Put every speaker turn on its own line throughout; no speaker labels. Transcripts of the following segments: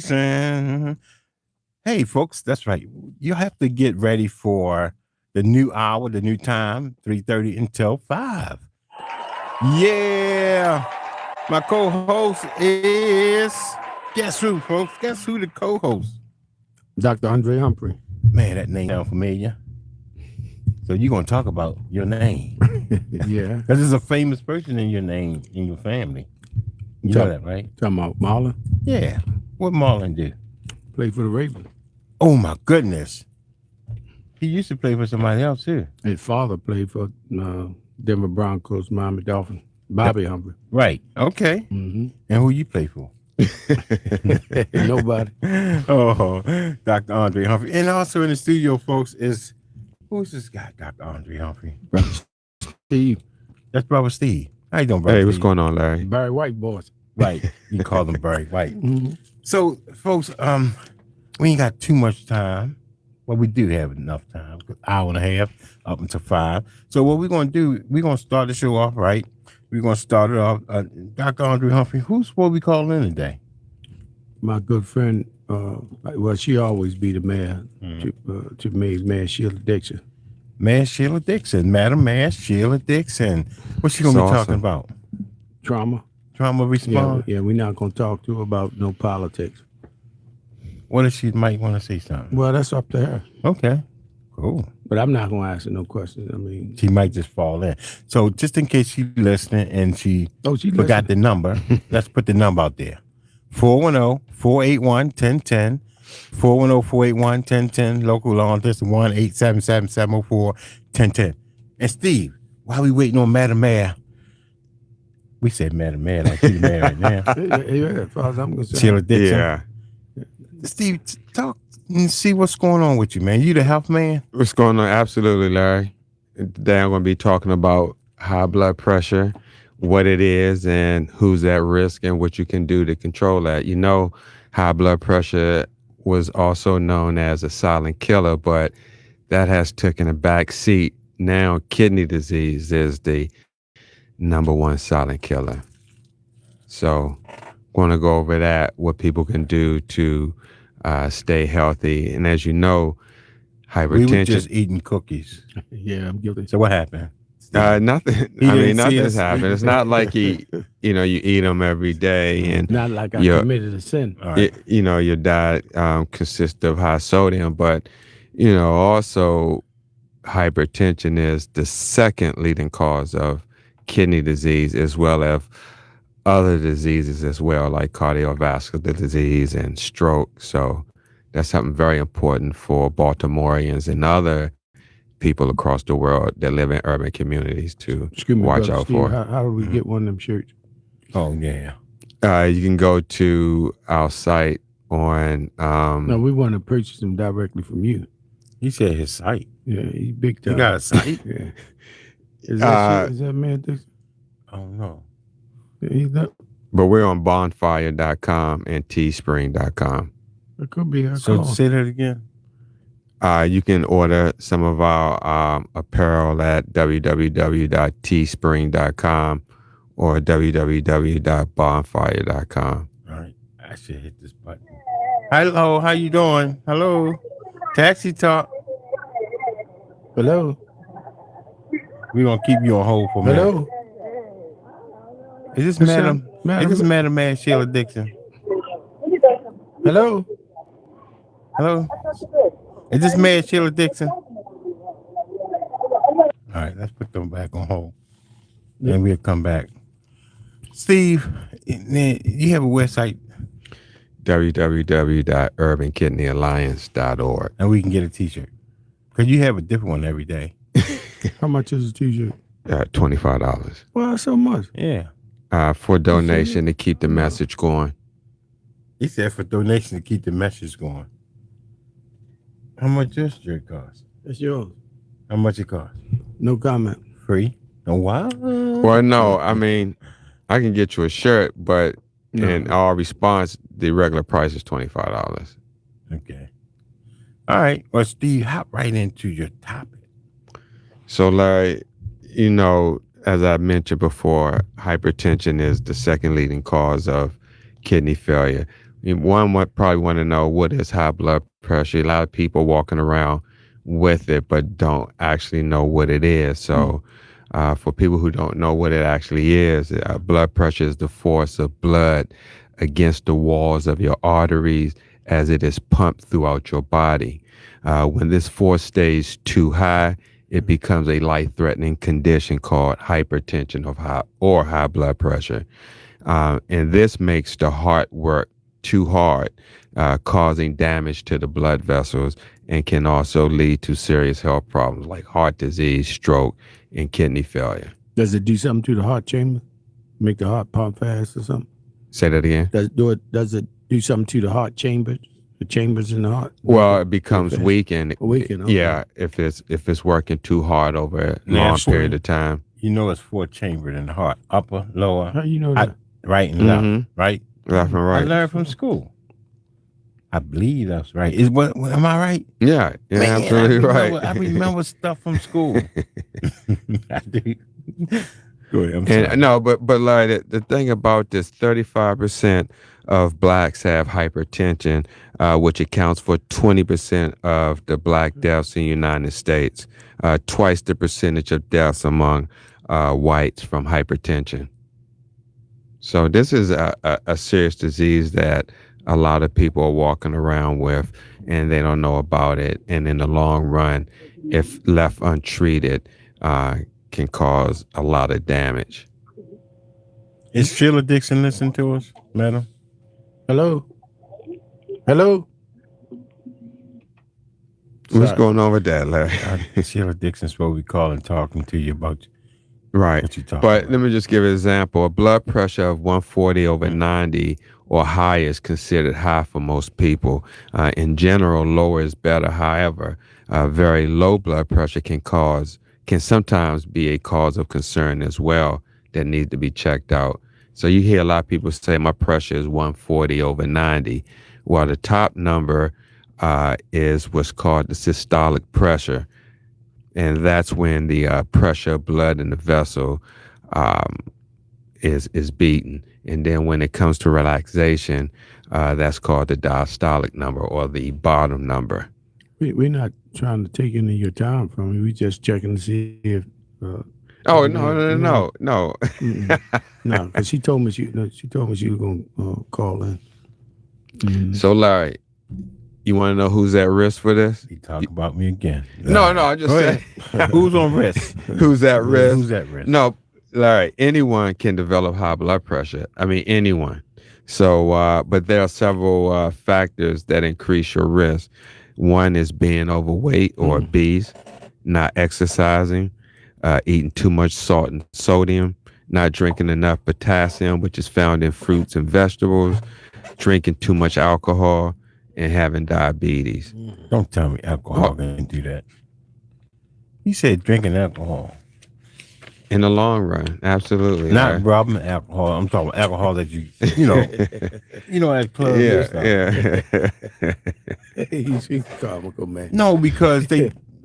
Jason. Hey, folks, that's right. You have to get ready for the new hour, the new time, 3:30 until 5. Yeah. My co-host is, guess who, folks? Guess who the co-host?
Dr. Andre Humphrey.
Man, that name sound familiar. So you're going to talk about your name.
Yeah.
Because there's a famous person in your name, in your family. You know that, right?
Talking about Marlon.
Yeah. What Marlon do?
Play for the Ravens.
Oh, my goodness. He used to play for somebody else, too.
His father played for Denver Broncos, Miami Dolphins. Bobby Humphrey.
Right. Okay.
Mm-hmm.
And who you play for?
Nobody.
Oh, Dr. Andre Humphrey. And also in the studio, folks, is who's this guy, Dr. Andre Humphrey?
Brother Steve.
That's Brother Steve. How you doing, Brother
Hey,
Steve?
what's going on, Larry?
Barry White boys.
Right. You call them Barry White.
Mm-hmm.
So, folks, we ain't got too much time. Well, we do have enough time, hour and a half up until 5. So what we're going to do, we're going to start the show off right. We're going to start it off. Dr. Andre Humphrey, who's supposed to be calling in today?
My good friend, well, she always be the mayor to me, Mayor Sheila Dixon.
Mayor Sheila Dixon, Madam Mayor Sheila Dixon. What's she going to be talking about?
Trauma.
Trauma response?
Yeah, we're not going to talk to her about no politics.
What if she might want to say something?
Well, that's up to her.
Okay, cool.
But I'm not going to ask her no questions. I mean,
she might just fall in. So just in case she's listening and she forgot the number, let's put the number out there. 410-481-1010. 410-481-1010. Local law this 1-877-704-1010. And Steve, while we waiting on Madam Mayor, we said Madam Mayor like she's mayor right now.
Yeah, as far as I'm concerned.
Sheila Dixon.
Yeah.
Steve, talk and see what's going on with you, man. You the health man?
What's going on? Absolutely, Larry. Today I'm going to be talking about high blood pressure, what it is, and who's at risk, and what you can do to control that. You know, high blood pressure was also known as a silent killer, but that has taken a back seat. Now, kidney disease is the number one silent killer. So, going to go over that, what people can do to stay healthy. And as you know, hypertension.
We were just eating cookies.
Yeah, I'm guilty.
So what happened?
Nothing. Nothing's happened. It's not like you eat them every day, and
not like I committed a sin.
Right.
Your diet consists of high sodium, but also hypertension is the second leading cause of kidney disease, as well as other diseases as well, like cardiovascular disease and stroke. So that's something very important for Baltimoreans and other people across the world that live in urban communities to watch out for.
How do we get one of them shirts?
Oh, yeah.
You can go to our site on...
No, we want to purchase them directly from you.
He said his site.
Yeah, he's big time.
You got a site?
Yeah. Is that man Dixon?
I don't know.
But we're on bonfire.com and teespring.com.
It could be.
So say that again.
You can order some of our apparel at www.teespring.com or www.bonfire.com.
All right. I should hit this button. Hello, how you doing? Hello. Taxi talk.
Hello.
We're going to keep you on hold for a minute.
Hello.
Is this Madam Mayor Sheila Dixon?
Hello.
Hello. Is this Mayor Sheila Dixon? All right, let's put them back on hold. Then we'll come back. Steve, you have a website?
www.urbankidneyalliance.org.
And we can get a t-shirt. Because you have a different one every day.
How much is a t-shirt?
$25.
Well, so much.
Yeah.
For donation to keep the message going.
He said for donation to keep the message going. How much does your shirt cost?
That's yours.
How much it cost?
No comment.
Free? Oh, wow.
Well, no, I mean, I can get you a shirt, but in our response, the regular price is $25.
Okay. All right. Well, Steve, hop right into your topic.
So, Larry, as I mentioned before, hypertension is the second leading cause of kidney failure. One would probably want to know what is high blood pressure. A lot of people walking around with it, but don't actually know what it is. So, for people who don't know what it actually is, blood pressure is the force of blood against the walls of your arteries as it is pumped throughout your body. When this force stays too high, it becomes a life-threatening condition called hypertension or high blood pressure. And this makes the heart work too hard, causing damage to the blood vessels, and can also lead to serious health problems like heart disease, stroke, and kidney failure.
Does it do something to the heart chamber? Make the heart pump fast or something?
Say that again.
Does it do something to the heart chambers? The chambers in the heart?
Well, it becomes
fast?
weakened.
Weakened, okay.
Yeah, if it's working too hard over a long
Naturally.
period of time.
You know, it's 4 chambers in the heart: upper, lower,
How you know that?
right, and left.
Mhm.
Right.
Left and
I
right.
learned from school. I believe that's right. Is what? Am I right?
Yeah, you're
Man,
absolutely
I
right.
remember, I remember stuff from school. I do. Go ahead. I'm sorry.
And no, but Larry, the thing about this, 35% of blacks have hypertension, which accounts for 20% of the black deaths in the United States, twice the percentage of deaths among whites from hypertension. So this is a serious disease that a lot of people are walking around with, and they don't know about it. And in the long run, if left untreated, can cause a lot of damage.
Is Sheila Dixon listening to us, madam?
Hello? Hello?
What's
Sorry.
going on with that, Larry?
Sheila Dixon's supposed to be calling, talking to you about
Right.
what you talking
But
about.
let me just give an example. A blood pressure of 140 over 90 or higher is considered high for most people. In general, lower is better. However, very low blood pressure can sometimes be a cause of concern as well that needs to be checked out. So you hear a lot of people say my pressure is 140 over 90. Well, the top number is what's called the systolic pressure. And that's when the pressure of blood in the vessel is beaten. And then when it comes to relaxation, that's called the diastolic number or the bottom number.
We're not trying to take any of your time from you. We're just checking to see if.
Oh no!
No, because she told me she was going to call in. Mhm.
So Larry, you want to know who's at risk for this?
He talk about me again.
No, I just
Go
said
ahead. Who's on risk?
who's at risk.
Who's at risk?
No, Larry, anyone can develop high blood pressure. I mean, anyone. So, but there are several factors that increase your risk. One is being overweight or obese, not exercising, eating too much salt and sodium, not drinking enough potassium, which is found in fruits and vegetables, drinking too much alcohol, and having diabetes.
Don't tell me alcohol can do that. You said drinking alcohol.
In the long run, absolutely.
Not
Larry.
rubbing alcohol. I'm talking alcohol that you know, at clubs and stuff.
Yeah.
He's comical, man.
No, because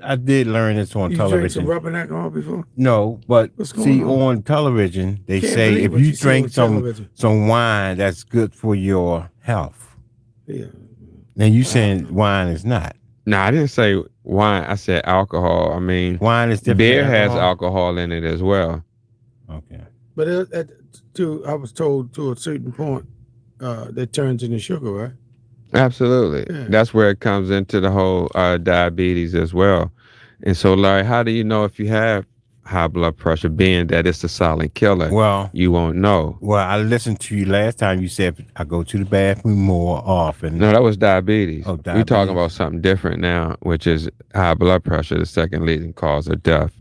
I did learn this on
You drank
television.
some rubbing alcohol before?
No, but
What's going
see,
on?
on television, they
Can't
say
believe
if
what
you
you see
drink
on television.
some wine, that's good for your health.
Yeah.
Now you saying wine is not.
No, I didn't say wine. I said alcohol. I mean,
Wine is different.
beer
than
has alcohol in it as well.
Okay.
But I was told to a certain point, that turns into sugar, right?
Absolutely.
Yeah.
That's where it comes into the whole diabetes as well. And so, Larry, how do you know if you have high blood pressure, being that it's a silent killer?
Well,
You won't know.
I listened to you last time. You said I go to the bathroom more often.
No, that was diabetes.
Oh,
We're
diabetes.
talking about something different now, which is high blood pressure, the second leading cause of death.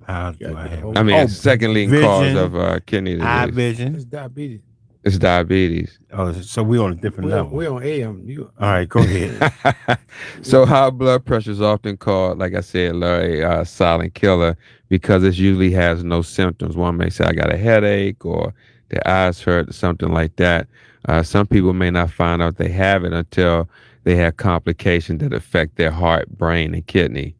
How do I have?
I mean,
Oh,
it's the second leading cause
vision,
of kidney
eye
disease.
vision.
It's diabetes.
It's diabetes.
Oh, so we're on a different level.
We're on AM. You,
All right, go ahead.
So high blood pressure is often called, like I said, Larry, silent killer, because it usually has no symptoms. One may say, I got a headache, or their eyes hurt, or something like that. Some people may not find out they have it until they have complications that affect their heart, brain, and kidney.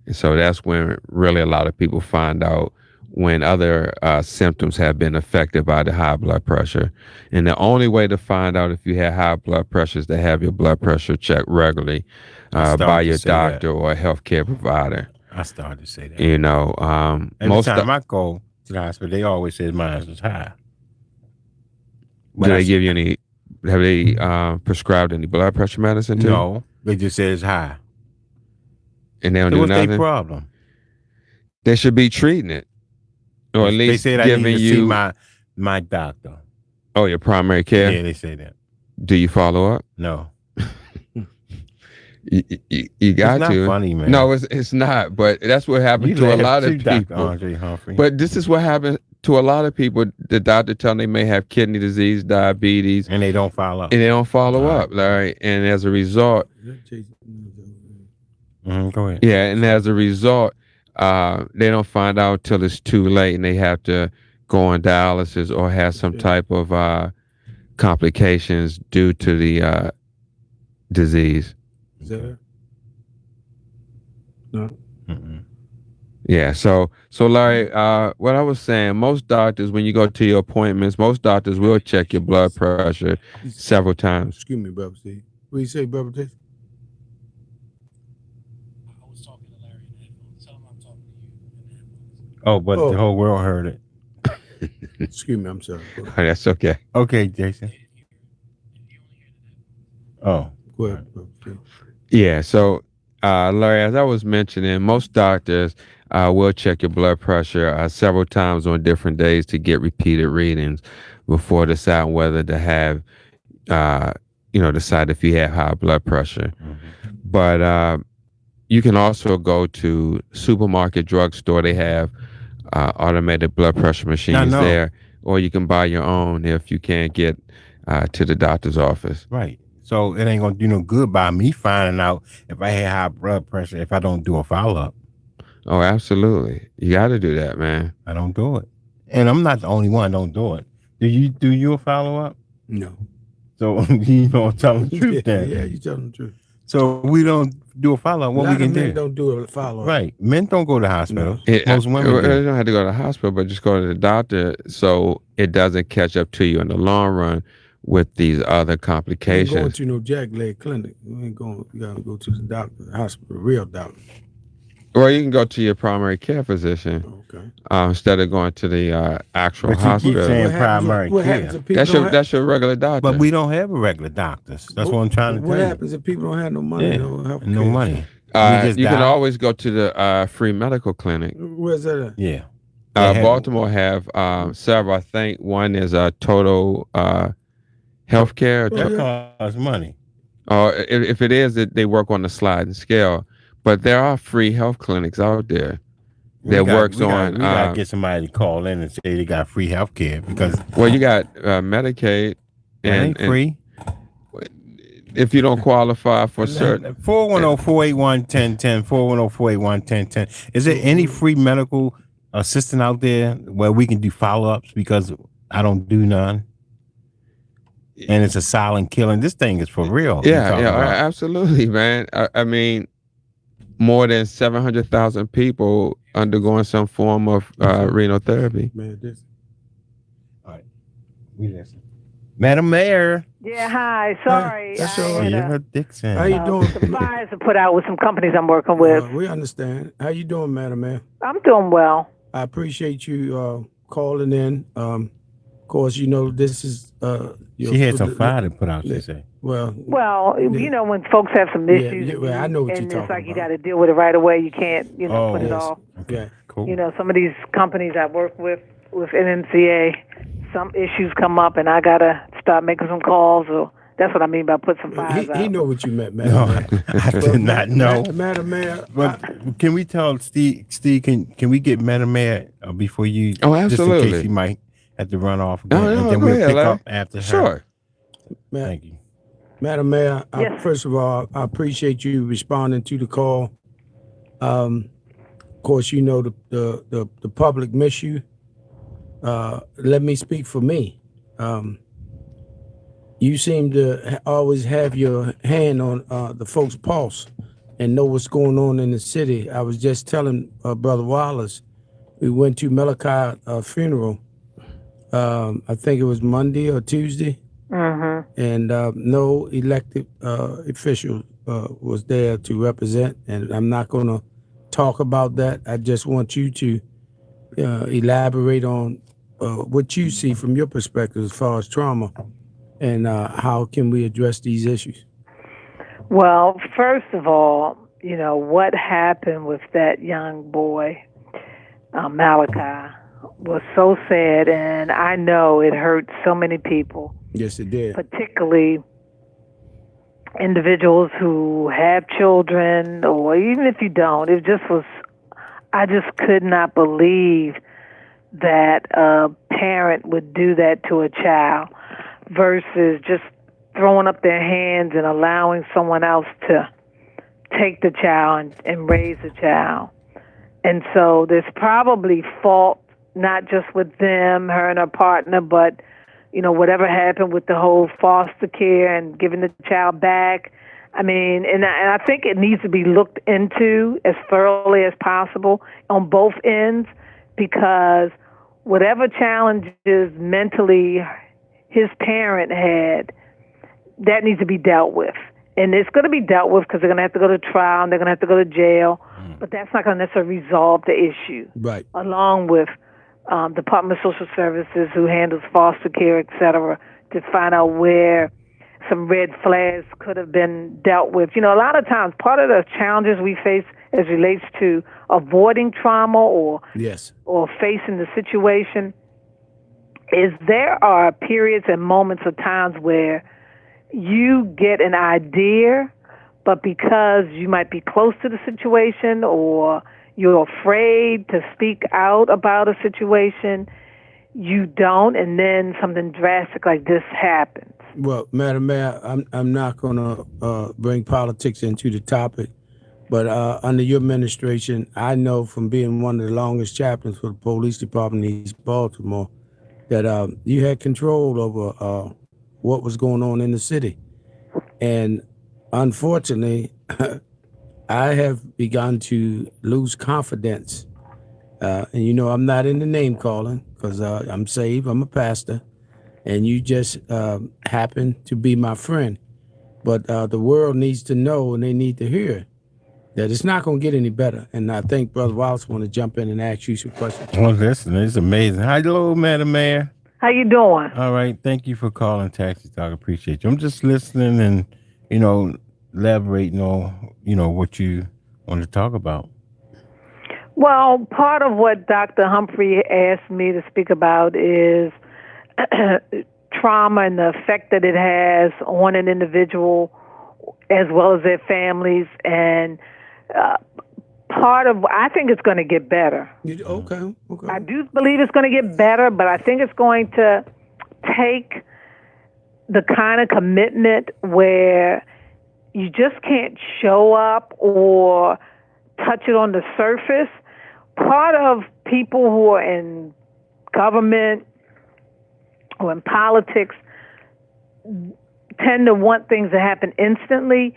And so that's when really a lot of people find out when other symptoms have been affected by the high blood pressure. And the only way to find out if you have high blood pressure is to have your blood pressure checked regularly
started
by
to
your
say that.
doctor or a healthcare provider.
I started to say that.
You know,
Every
most
time I go to the hospital, they always say mine is high. But
do
I
they
s-
give you any? Have they prescribed any blood pressure medicine to you?
No, they just say it's high.
And they don't
So
do
what's their
nothing.
problem?
They should be treating it, or at
They
least
said I need
giving
to
you.
see my doctor.
Your primary care.
Yeah, they say that.
Do you follow up?
No,
You got
it's not
to.
funny, man.
No, it's not. But that's what happened
you
to a
laugh
lot
too,
of
Dr.
people.
Andre Humphrey.
But this is what happens to a lot of people. The doctor tell them they may have kidney disease, diabetes,
and they don't follow up.
and they don't follow
Right.
up, Larry. And as a result,
Go ahead.
yeah, and as a result, they don't find out till it's too late, and they have to go on dialysis or have some type of complications due to the disease.
Is that her? No.
Mm-mm.
Yeah, so Larry, what I was saying, most doctors, when you go to your appointments, most doctors will check your blood pressure several times.
Excuse me, Brother Steve. What do you say, Brother Steve?
I was talking to Larry in the headphones. Tell him I'm talking to you in the headphones.
Oh, but
Oh.
the whole world heard it.
Excuse me, I'm sorry.
That's okay.
Okay, Jason. Oh,
Go ahead, Brother Steve.
Yeah, so Larry, as I was mentioning, most doctors will check your blood pressure several times on different days to get repeated readings before deciding whether to have, decide if you have high blood pressure.
Mm-hmm.
But you can also go to supermarket, drugstore. They have automated blood pressure machines
know.
there, or you can buy your own if you can't get to the doctor's office.
right. So it ain't gonna do no good by me finding out if I had high blood pressure if I don't do a follow up.
Oh, absolutely. You got to do that, man.
I don't do it, and I'm not the only one. Don't do it. Do you a follow up?
No.
So you don't tell the truth
Yeah,
then.
yeah, you telling the truth.
So we don't do a follow up. What
A
we
lot
can
of men
do?
don't do a follow-up.
Right. Men don't go to hospitals.
It,
Most women
you
do.
don't have to go to the hospital, but just go to the doctor so it doesn't catch up to you in the long run with these other
You ain't going
complications.
to no Jack Leg Clinic. You ain't going. You got to go to the doctor, the hospital, real doctor.
Or you can go to your primary care physician
Okay.
instead of going to the actual
But you keep
hospital.
saying
What happens
primary
if- what
care.
happens if people
That's
don't
your
have-
that's your regular doctor.
But we don't have a regular doctors. That's what I'm trying to
What
tell
happens if people don't have no money?
Yeah,
No health
you. No
care?
money.
you
we just
can
die.
always go to the free medical clinic.
Where's that at?
Yeah. They have-
Baltimore have several. I think one is a total healthcare.
That costs money.
If it is, they work on the sliding scale. But there are free health clinics out there that works
we
on.
gotta get somebody to call in and say they got free health care because
Well, you got Medicaid,
it ain't free.
if you don't qualify for certain.
410-481-1010, 410-481-1010. Is there any free medical assistant out there where we can do follow-ups because I don't do none? And it's a silent killing. This thing is for real. you're
Yeah,
talking
yeah,
about.
absolutely, man. I mean, more than 700,000 people undergoing some form of renal therapy.
Man, this.
We listen. Madam Mayor.
Yeah, hi. Sorry.
That's
I
all
had
right.
Yeah,
a,
Dixon.
How you doing?
some flyers to put out with some companies I'm working with.
We understand. How you doing, Madam Mayor?
I'm doing well.
I appreciate you calling in. Of course, you know this is.
She had some fire to put out, she said.
Well,
Well, you know, when folks have some
Yeah,
issues,
yeah, well, I know what
and
you're
it's like
talking
you
about.
got to deal with it right away. You can't, put it
yes.
off.
yeah.
Cool.
You know, some of these companies I work with NMCA, some issues come up, and I gotta start making some calls. Or that's what I mean by put some fires out.
He know what you meant, Madam
No,
Mayor.
I did not know.
Madam Mayor.
But can we tell Steve, can we get Madam Mayor before you?
Oh,
Just in
absolutely.
case you might have to run off again.
No,
and
no,
then
go
we'll
ahead,
pick
Larry.
up after her.
Sure.
Thank you.
Madam Mayor,
Yes.
first of all, I appreciate you responding to the call. Of course, you know the public miss you. Let me speak for me. You seem to always have your hand on the folks' pulse and know what's going on in the city. I was just telling Brother Wallace, we went to Malachi funeral. I think it was Monday or Tuesday, and no elected official was there to represent. And I'm not going to talk about that. I just want you to elaborate on what you see from your perspective as far as trauma, and how can we address these issues.
Well, first of all, you know, what happened with that young boy, Malachi, was so sad, and I know it hurt so many people,
Yes, it did.
particularly individuals who have children, or even if you don't. It just was, I just could not believe that a parent would do that to a child versus just throwing up their hands and allowing someone else to take the child and raise the child. And so there's probably fault, not just with them, her and her partner, but, you know, whatever happened with the whole foster care and giving the child back. I mean, and I think it needs to be looked into as thoroughly as possible on both ends, because whatever challenges mentally his parent had, that needs to be dealt with. And it's going to be dealt with because they're going to have to go to trial and they're going to have to go to jail. But that's not going to necessarily resolve the issue.
Right.
Along with Department of Social Services, who handles foster care, et cetera, to find out where some red flags could have been dealt with. You know, a lot of times, part of the challenges we face as relates to avoiding trauma or
Yes.
or facing the situation is there are periods and moments of times where you get an idea, but because you might be close to the situation or you're afraid to speak out about a situation, you don't, and then something drastic like this happens.
Well, Madam Mayor, I'm not going to bring politics into the topic, but under your administration, I know from being one of the longest chaplains for the police department in East Baltimore that you had control over what was going on in the city. And unfortunately, I have begun to lose confidence. And, you know, I'm not into name calling because I'm saved, I'm a pastor, and you just happen to be my friend. But the world needs to know, and they need to hear, that it's not going to get any better. And I think Brother Wallace want to jump in and ask you some questions.
Well, listen, it's amazing. Hello, Madam Mayor.
How you doing?
All right, thank you for calling Taxi Talk. I appreciate you. I'm just listening and, you know, elaborating on, you know, what you want to talk about.
Well, part of what Dr. Humphrey asked me to speak about is trauma and the effect that it has on an individual as well as their families. And I think it's going to get better.
Okay.
I do believe it's going to get better, but I think it's going to take the kind of commitment where you just can't show up or touch it on the surface. Part of people who are in government or in politics tend to want things to happen instantly.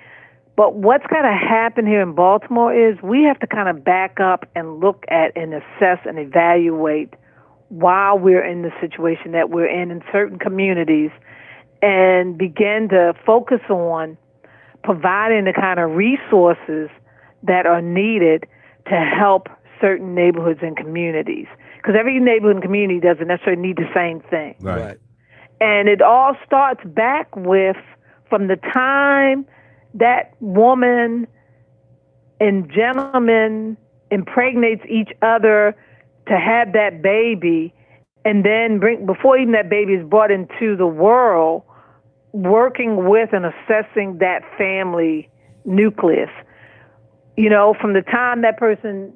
But what's got to happen here in Baltimore is we have to kind of back up and look at and assess and evaluate while we're in the situation that we're in certain communities and begin to focus on providing the kind of resources that are needed to help certain neighborhoods and communities. Because every neighborhood and community doesn't necessarily need the same thing.
Right.
And it all starts back with from the time that woman and gentleman impregnates each other to have that baby, and then before even that baby is brought into the world, working with and assessing that family nucleus. You know, from the time that person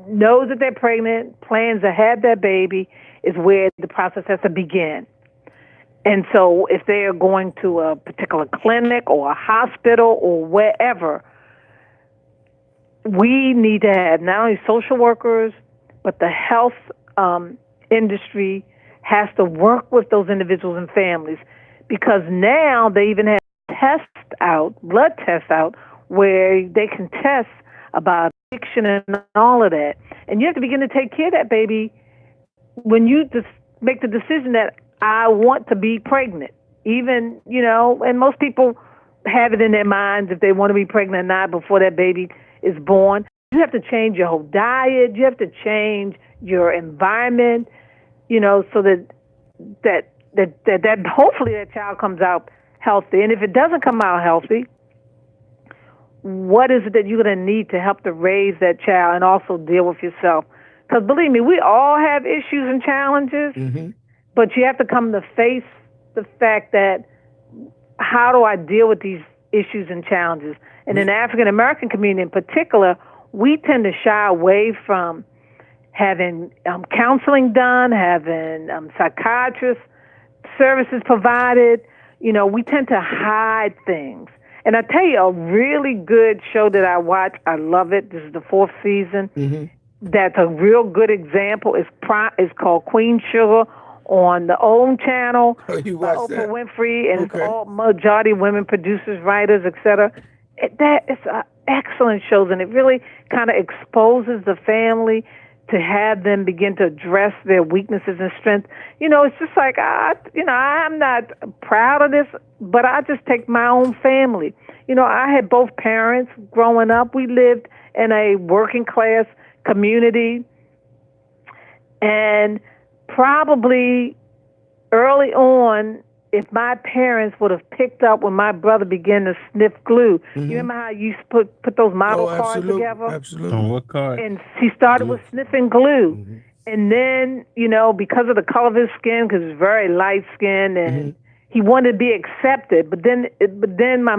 knows that they're pregnant, plans to have that baby, is where the process has to begin. And so if they are going to a particular clinic or a hospital or wherever, we need to have not only social workers, but the health industry has to work with those individuals and families, because now they even have blood tests out, where they can test about addiction and all of that. And you have to begin to take care of that baby when you just make the decision that I want to be pregnant. Even, and most people have it in their minds if they want to be pregnant or not before that baby is born. You have to change your whole diet. You have to change your environment, so that hopefully that child comes out healthy. And if it doesn't come out healthy, what is it that you're going to need to help to raise that child and also deal with yourself? Because believe me, we all have issues and challenges, but you have to come to face the fact that how do I deal with these issues and challenges? And in the African American community in particular, we tend to shy away from having counseling done, having psychiatrist services provided. We tend to hide things. And I tell you, a really good show that I watch, I love it. This is the 4th season. That's a real good example. It's called Queen Sugar on the OWN channel.
Oh, you
by
watched
Oprah
that?
Winfrey, and
Okay.
it's all majority women producers, writers, etc. That is an excellent show, and it really kind of exposes the family to have them begin to address their weaknesses and strengths. It's just like, I'm not proud of this, but I just take my own family. I had both parents growing up. We lived in a working class community, and probably early on, if my parents would have picked up when my brother began to sniff glue, you remember how you used to put those model cards together?
Absolutely.
On what card?
And he started with sniffing glue. And then, because of the color of his skin, because he's very light skinned, and he wanted to be accepted. But then my